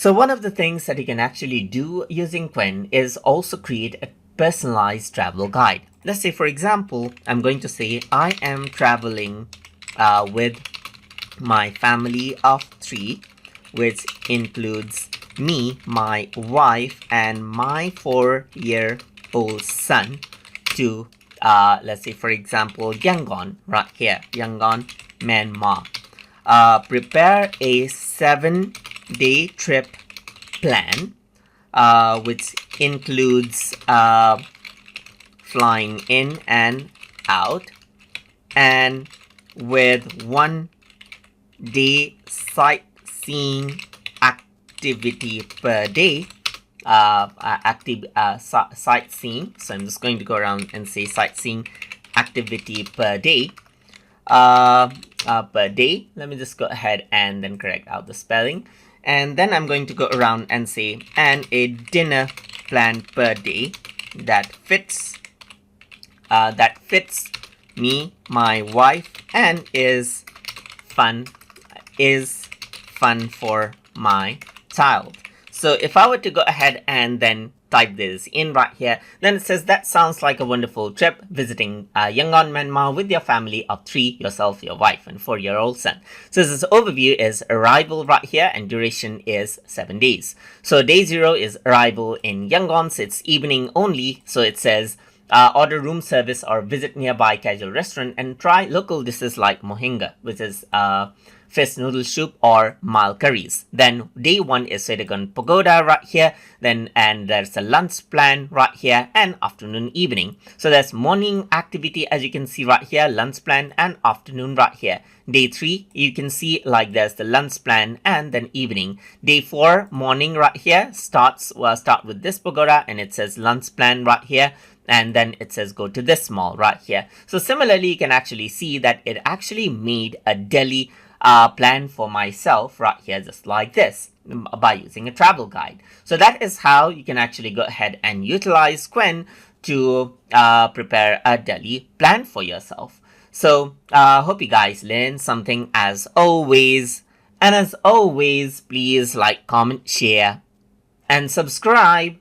So one of the things that you can actually do using Qwen is also create a personalized travel guide. Let's say, for example, I'm going to say I am traveling with my family of 3, which includes me, my wife, and my 4-year-old son to, let's say, for example, Yangon, right here, Yangon, Myanmar. Prepare a 7-day trip plan, which includes flying in and out, and with 1-day sightseeing activity per day. Sightseeing. So I'm just going to go around and say sightseeing activity per day. Per day. Let me just go ahead and then correct out the spelling. And then I'm going to go around and say, and a dinner plan per day that fits me, my wife, and is fun for my child. So if I were to go ahead and then type this in right here, then it says that sounds like a wonderful trip visiting Yangon, Myanmar with your family of 3, yourself, your wife, and 4-year-old son. So this overview is arrival right here, and duration is 7 days. So day 0 is arrival in Yangon, so it's evening only. So it says order room service or visit nearby casual restaurant and try local dishes like mohinga, which is fish noodle soup or mal curries. Then day 1 is Setagon Pagoda right here. Then and there's a lunch plan right here, and afternoon, evening. So there's morning activity, as you can see right here, lunch plan, and afternoon right here. Day 3, you can see like there's the lunch plan and then evening. Day 4, morning right here, start with this pagoda, and it says lunch plan right here. And then it says go to this mall right here. So similarly, you can actually see that it actually made a Delhi plan for myself right here, just like this, by using a travel guide. So that is how you can actually go ahead and utilize Qwen to prepare a Delhi plan for yourself. So hope you guys learned something as always. And as always, please like, comment, share, and subscribe.